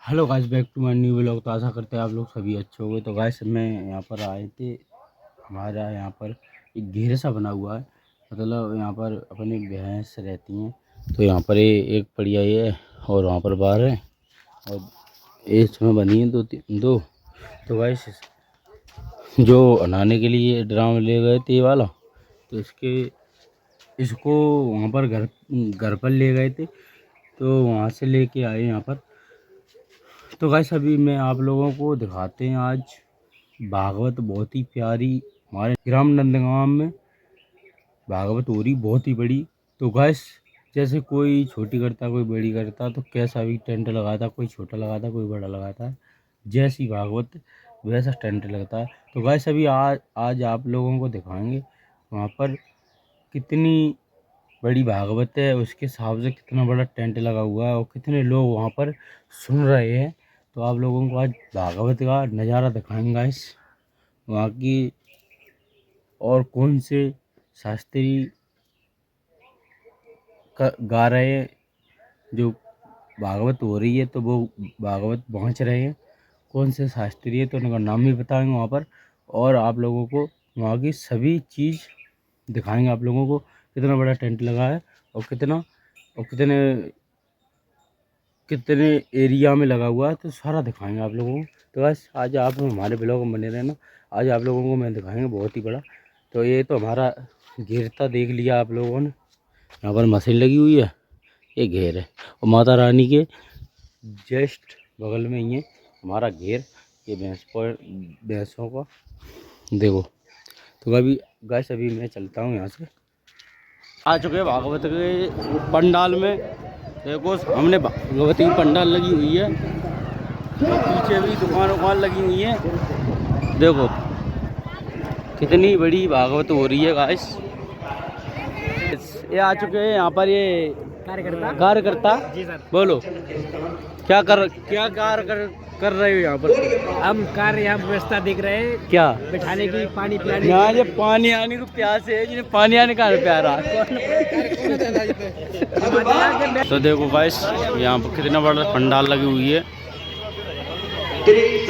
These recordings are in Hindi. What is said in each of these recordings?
Hello guys, back to my new vlog. तो आशा करते हैं आप लोग सभी अच्छे होंगे। तो गाइस मैं यहाँ पर आए थे, हमारा यहाँ पर एक घेरा सा बना हुआ है। मतलब यहाँ पर अपनी भैंस रहती हैं। तो यहाँ पर एक पड़ी आई है और वहाँ पर बाहर है और इसमें बनी है दो। तो गाइस जो नहाने के लिए ड्राम ले गए थे ये वाला, तो इसको वहाँ पर घर पर ले गए थे। तो वहाँ से लेके आए यहाँ पर। तो गाइस अभी मैं आप लोगों को दिखाते हैं आज भागवत बहुत ही प्यारी। हमारे ग्राम नंदगांव में भागवत हो रही बहुत ही बड़ी। तो गाइस जैसे कोई छोटी करता कोई बड़ी करता, तो कैसा भी टेंट लगाता, कोई छोटा लगाता कोई बड़ा लगाता है, जैसी भागवत वैसा टेंट लगता है। तो गाइस अभी आज आप लोगों को दिखाएंगे वहाँ पर कितनी बड़ी भागवत है, उसके हिसाब से कितना बड़ा टेंट लगा हुआ है और कितने लोग वहाँ पर सुन रहे हैं। तो आप लोगों को आज भागवत का नज़ारा दिखाएंगे गाइस, वहाँ की और कौन से शास्त्री गा रहे हैं। जो भागवत हो रही है तो वो भागवत पहुँच रहे हैं, कौन से शास्त्री है तो उनका नाम भी बताएंगे वहाँ पर। और आप लोगों को वहाँ की सभी चीज़ दिखाएंगे, आप लोगों को कितना बड़ा टेंट लगा है और कितने कितने एरिया में लगा हुआ है, तो सारा दिखाएंगे आप लोगों को। तो बस आज आप हमारे ब्लॉग में बने रहना। आज आप लोगों को मैं दिखाएंगे बहुत ही बड़ा। तो ये तो हमारा घेरता देख लिया आप लोगों ने, यहाँ पर मशीन लगी हुई है, ये घेर है और माता रानी के जस्ट बगल में ही है हमारा घेर। ये भैंसों का देखो। तो अभी गैस अभी मैं चलता हूँ यहाँ से। आ चुके हैं भागवत के पंडाल में। देखो हमने भगवती की पंडाल लगी हुई है और पीछे भी दुकान लगी हुई है। देखो कितनी बड़ी भागवत हो रही है गाइस। ये आ चुके हैं यहाँ पर ये कार्यकर्ता। जी सर। बोलो क्या कार्य कर रहे हो यहाँ पर? हम कार्य यहाँ व्यवस्था देख रहे हैं, क्या बिठाने की, पानी पिलाने यहाँ ये पानी आने को प्यास है, जिन्हें पानी आने का प्यारा। तो देखो गाइस यहाँ पर कितना बड़ा पंडाल लगी हुई है।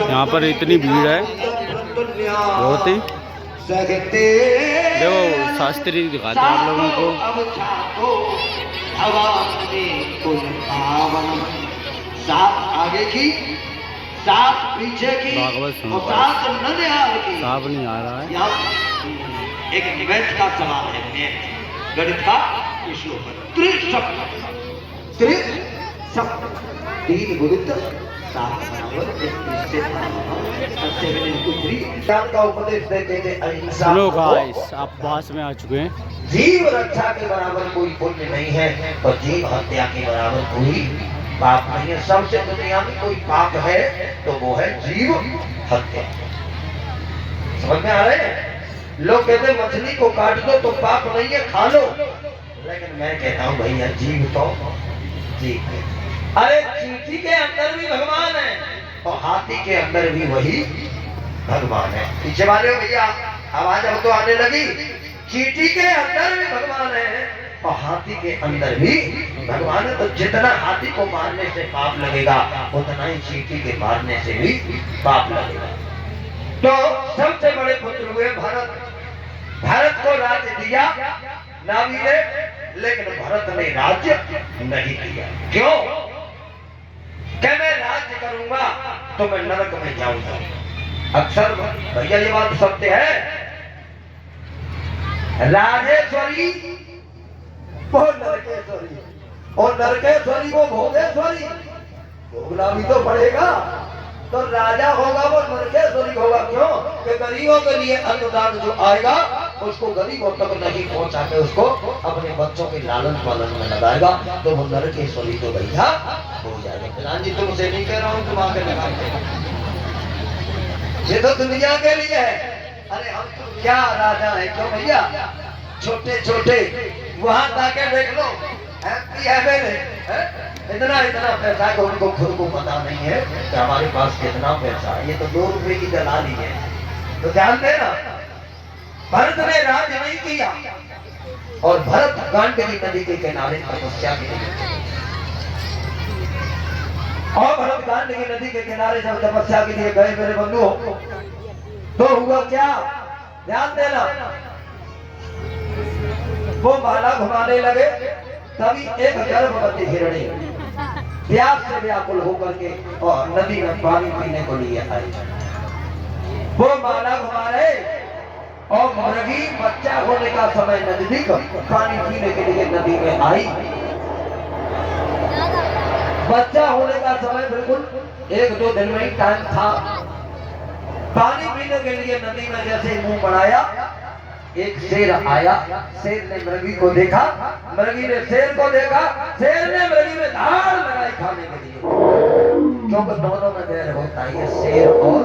यहाँ पर इतनी भीड़ है बहुत ही। देखो शास्त्री दिखाते हैं आप लोगों को। सात आगे की, सात पीछे की, भागवत सुनो, और सात नदियाँ की। साफ नहीं आ रहा है। यहाँ एक मैथ का सवाल है, मैथ गणित का श्लोक है। त्रिसप्त तीन गुणित सात का उपदेश देते अहिंसा। सुनो गाइस आप पास में आ चुके हैं। जीव रक्षा के बराबर कोई पुण्य नहीं है और जीव हत्या के बराबर कोई पाप नहीं है। सबसे दुनिया में कोई पाप है तो वो है जीव हत्या। समझ में आ रहे हैं? लोग कहते मछली को काट दो तो पाप नहीं है, खा लो, लेकिन मैं कहता हूँ भैया जीव तो जीव है। अरे चींटी के अंदर भी भगवान है और हाथी के अंदर भी वही भगवान है। पीछे वाले हो भैया, आवाज अब तो आने लगी। चींटी के अंदर भी भगवान है और हाथी के अंदर भी भगवान है। तो जितना हाथी को मारने से पाप लगेगा उतना ही चींटी के मारने से भी पाप लगेगा। तो सबसे बड़े पुत्र हुए भरत। भरत को राज्य दिया नाभि ने, लेकिन भरत ने राज्य नहीं किया। क्यों? क्या मैं राज्य करूंगा तो मैं नरक में जाऊंगा। अक्सर भैया ये बात सत्य है। राजेश्वरी वो नरकेश्वरी और नरकेश्वरी वो भोगेश्वरी। भोगना भी तो पड़ेगा। तो राजा होगा वो नरकेश्वरी होगा। क्यों? कि गरीबों के लिए अन्नदान जो आएगा उसको गरीबों तक नहीं पहुंचा के उसको अपने बच्चों के लालन पालन में लगाएगा, तो वो नरकेश्वरी तो भैया हो जाएगा। प्रधान जी तुमसे नहीं कह रहा हूँ, तुम आके लगाते, ये तो दुनिया के लिए है। अरे हम तो क्या राजा है, क्यों भैया? छोटे छोटे वहां जाके देख लो, इतना इतना पैसा है, उनको खुद को पता नहीं है कि हमारे पास कितना पैसा है। ये तो 2 रुपए की दलाली है। तो ध्यान देना, भरत ने राज नहीं किया और भरत गांडवी नदी के किनारे तपस्या के लिए और भरतकांड की नदी के किनारे जब तपस्या के लिए गए मेरे बंधु तो हुआ क्या, ध्यान देना। वो माला घुमाने लगे, तभी एक गर्भवती हिरणी प्यास से व्याकुल होकर के और नदी में पानी पीने को लिए आई। वो माला घुमा रहे और मृगी बच्चा होने का समय नजदीक, पानी पीने के लिए नदी में आई। बच्चा होने का समय बिल्कुल 1-2 दिन में ही टाइम था। पानी पीने के लिए नदी में जैसे मुंह बढ़ाया, एक शेर आया। शेर ने मृगी को देखा, मृगी ने शेर को देखा, शेर ने मृगी में धाड़ लगाई खाने के लिए, क्योंकि दोनों में बैर होता है, शेर और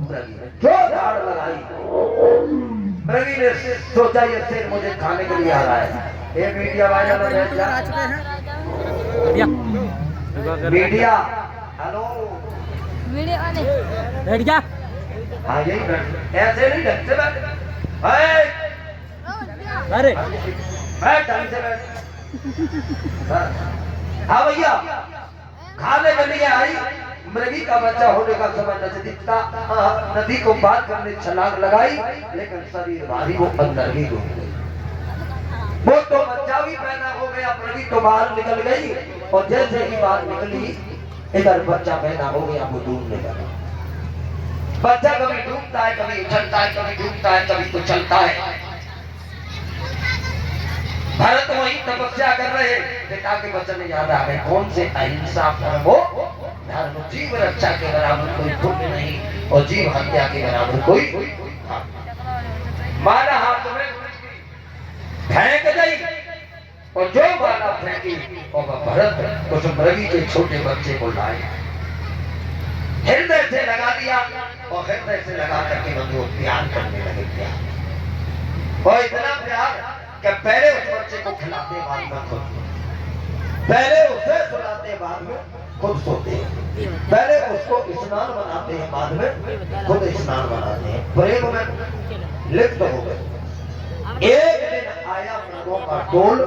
मृगी ने जो धाड़ लगाई। मृगी ने सोचा ये शेर मुझे खाने के लिए आ रहा है। ये मीडिया वायरल हो गया, मीडिया हेलो बैठ जा। हाँ यही बैठ, ऐसे नहीं ढंग से बैठ, अरे बैठ ढंग से बैठ। हाँ भैया, खाने के लिए आई। मृगी का बच्चा होने का समय नजदीक था। नदी को पार करने छलांग लगाई, लेकिन शरीर भारी, वो अंदर ही डूब गई। वो तो बच्चा भी पैदा हो गया, मृगी तो बाहर निकल गई, और जैसे ही बाहर निकली इधर बच्चा पैदा हो गया, वो डूबने लगा। बच्चा कभी डूबता है, कभी उछलता है, कभी डूबता है, कभी तो चलता है। भरत वही तपस्या कर रहे, पिता के वचन याद आ गए, कौन से अहिंसा परमो धर्म, जीव रक्षा के बराबर कोई पुण्य नहीं और जीव हत्या के बराबर कोई माला हाथ में फेंक दी, और जो माला फेंकी और वह भरत उस मृगी के छोटे बच्चे को लाए, हृदय से लगा दिया, और हृदय से लगा करके बंधु प्यार करने लगे। प्यार और इतना प्यार कि पहले उस बच्चे को खिलाते, बाद में खुद, पहले उसे सुलाते, बाद में खुद सोते हैं, पहले उसको स्नान बनाते हैं, बाद में खुद स्नान बनाते हैं। प्रेम में लिप्त हो गए। एक दिन आया मृगों का टोल,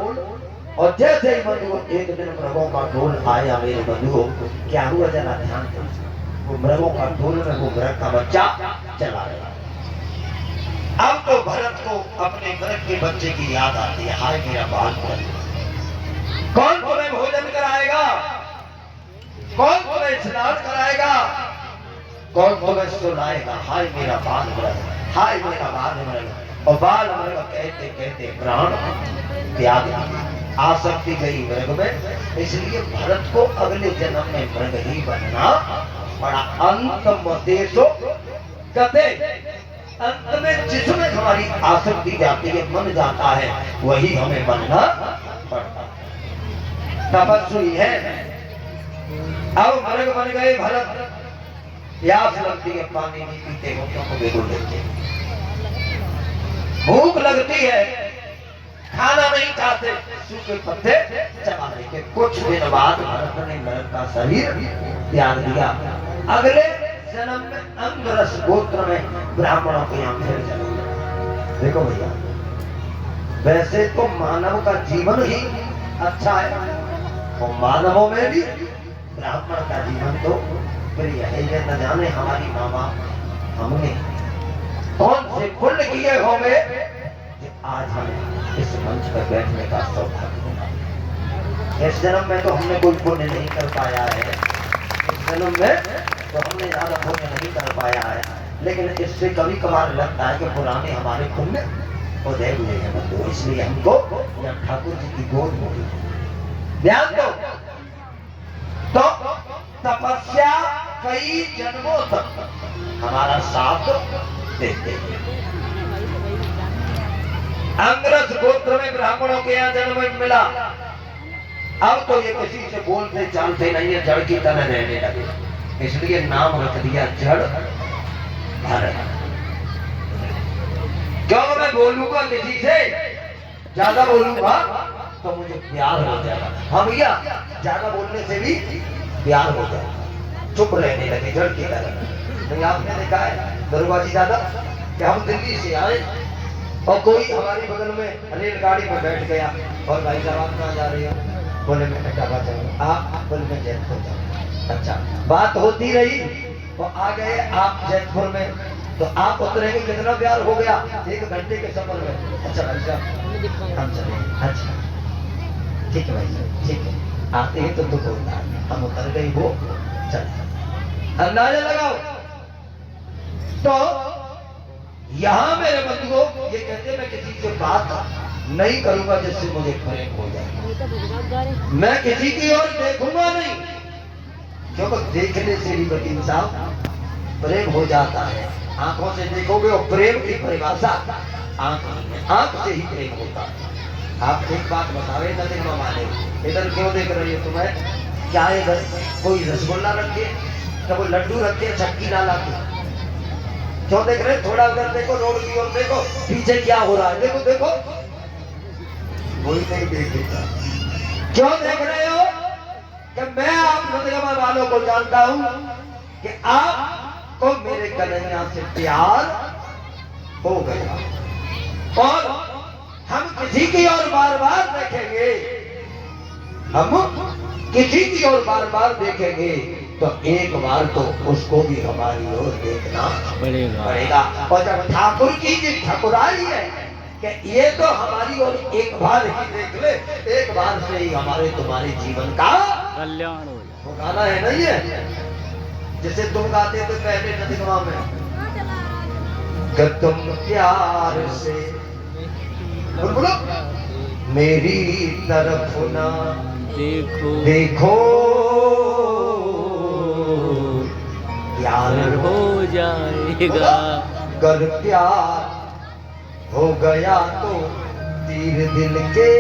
और जैसे ही बंधु एक दिन मृगों का टोल आया मेरे बंधुओं, क्या हुआ जरा ध्यान दो। वो मृगों का टोल में वो मृग का बच्चा चला गया। अब तो भरत को अपने मृग के बच्चे की याद आती है, हाय मेरा बाल मृग, कौन तुम्हें भोजन कराएगा, कौन तुम्हें स्नान कराएगा, कौन तुम्हें सुलाएगा, हाय मेरा बाल मृग, हाय मेरा बाल मृग। और बाल मृग कहते कहते प्राण त्याग दिया, आसक्ति गई मृग में। इसलिए भरत को अगले जन्म में मृग ही बनना बड़ा। अंत मदेशो कहते, अंत में जिसमें हमारी आसक्ति जाती है, मन जाता है, वही हमें बनना पड़ता। तपस्वी है, अब मृग बन गए भरत। प्यास लगती है, पानी नहीं पीते, घुटनों को भिगो लेते हैं। भूख लगती है, खाना नहीं खाते, सूखे पत्ते चबा लेते। कुछ दिन बाद भरत ने मृग का शरीर त्याग दिया। अगले जन्म में अंगरस गोत्र में ब्राह्मणों के यहाँ फिर जन्म। देखो भैया, वैसे तो मानव का जीवन ही अच्छा है, और मानवों में भी ब्राह्मण का जीवन तो प्रिय है। ये न जाने हमारी माँ बाप हमने कौन से पुण्य किए होंगे, आज हमें इस मंच पर बैठने का सौभाग्य मिला। इस जन्म में तो हमने कोई पुण्य नहीं कर पाया है, इस जन्म में तो हमने ज्यादा पुण्य नहीं कर पाया है, लेकिन इससे कभी कभार लगता है कि पुराने हमारे पुण्य उदय हुए हैं बंधु। इसलिए हमको ठाकुर जी की गोद में ध्यान दो। तो तपस्या कई जन्मों तक हमारा साथ देते हैं। अंगरस गोत्र में ब्राह्मणों के यहाँ जन्म मिला। अब तो ये किसी से बोलते चालते नहीं है, जड़ की तरह रहने लगे, इसलिए नाम रख दिया जड़ भरत। क्यों मैं बोलूंगा किसी से, ज्यादा बोलूंगा तो मुझे प्यार हो जाएगा। हाँ भैया, ज्यादा बोलने से भी प्यार हो जाएगा। चुप रहने लगे जड़ की तरह। नहीं आपने देखा है दुर्गा जी दादा कि हम दिल्ली से आए और कोई हमारे बगल में रेलगाड़ी में बैठ गया, और भाई साहब आप कहाँ जा रहे हो, बोले मैं टाटा जाऊंगा, आप बोले मैं जयपुर जाऊंगा। अच्छा, बात होती रही तो आ गए आप जयपुर में, तो आप उतरेंगे, कितना प्यार हो गया 1 घंटे के सफर में। अच्छा भाई साहब हम चले, अच्छा ठीक है भाई साहब, ठीक है, आते ही तो दुख होता है, हम उतर गए, वो चल अंदाजा लगाओ। तो यहाँ मेरे बंधुओं ये कहते मैं किसी से बात नहीं करूंगा जिससे मुझे प्रेम हो जाए, मैं किसी की ओर देखूंगा नहीं, क्योंकि देखने से भी वकील साहब प्रेम हो जाता है। आंखों से देखोगे और प्रेम की परिभाषा आंख से ही प्रेम होता है। आप एक बात बतावे नदिम वाले, इधर क्यों देख रही हो तुम्हें, क्या इधर कोई रसगुल्ला रखे, क्या कोई लड्डू रखे, चक्की ना लाके, क्यों देख रहे? थोड़ा उधर देखो, रोड की ओर देखो, पीछे क्या हो रहा है, देखो देखो, कोई नहीं देखेगा। क्यों देख रहे हो कि मैं आप नदिमा वालों को जानता हूं कि आपको मेरे कन्हैया से प्यार हो गया, और हम किसी की ओर बार बार देखेंगे, हम किसी की ओर बार बार देखेंगे तो एक बार तो उसको भी हमारी ओर देखना पड़ेगा। और जब ठाकुर की जी ठकुराई है कि ये तो हमारी ओर एक बार ही देख ले, एक बार से ही हमारे तुम्हारे जीवन का कल्याण हो जाए। वो गाना है नहीं है जिसे तुम गाते थे पहले नदिमा में, कि तुम प्यार से बोलो मेरी तरफ ना देखो देखो, प्यार हो जाएगा, अगर प्यार हो गया तो तीर दिल के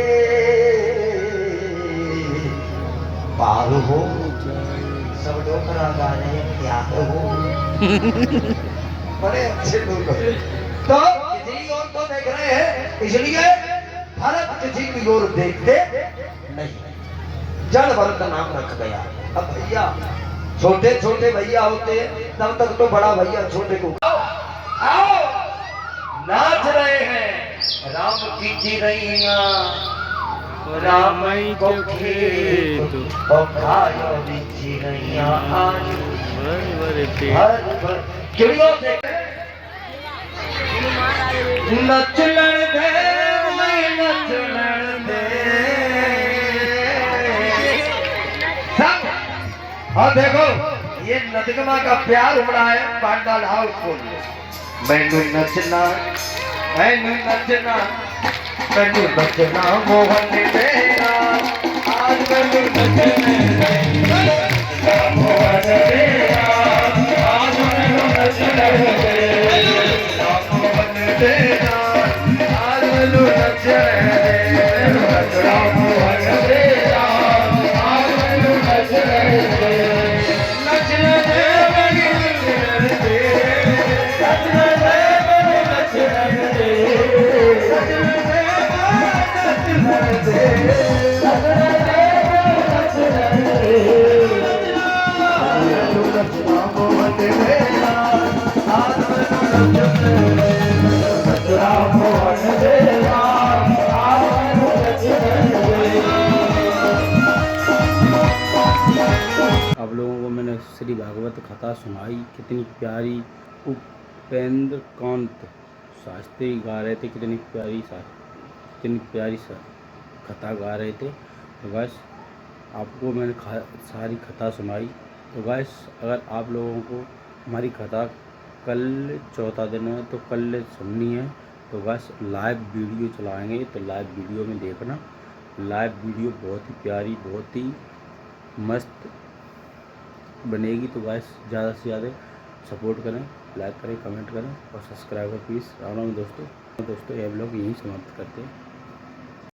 पार हो। सब डोकरा गाने प्यार हो बड़े अच्छे लोग। तो किसी और तो देख रहे हैं, इसलिए भारत किसी की ओर देखते नहीं, जड़ भरत नाम रख गया। अब भैया छोटे छोटे भैया होते हैं, तब तक तो बड़ा भैया छोटे को आओ नाच रहे हैं राम की चिड़ैया, राम को खेत और खायो भी चिड़ैया आज भर चिड़ियों से नचलन दे, नचलन दे सब। और देखो ये नदिमा का प्यार उमड़ा है, पांडाल हाउस खोल लो, मैनू नचना, मैनू नचना, मैनू नचना मोहन तेरा, आज मैनू नचना मोहन तेरा, आज मैनू नचना मोहन तेरा, आज मैनू नचना मोहन तेरा, आज मैनू नचना आप लोगों को मैंने श्री भागवत कथा सुनाई, कितनी प्यारी। उपेंद्र कांत शास्त्री गा रहे थे, कितनी प्यारी कथा गा रहे थे। तो गैस आपको मैंने सारी कथा सुनाई। तो गैस अगर आप लोगों को हमारी कथा कल चौथा दिन है तो कल सुननी है, तो गैस लाइव वीडियो चलाएंगे, तो लाइव वीडियो में देखना। लाइव वीडियो बहुत ही प्यारी, बहुत ही मस्त बनेगी। तो गैस ज़्यादा से ज़्यादा सपोर्ट करें, लाइक करें, कमेंट करें और सब्सक्राइबर प्लीज़। राम राम दोस्तों। ये व्लॉग यहीं समाप्त करते हैं।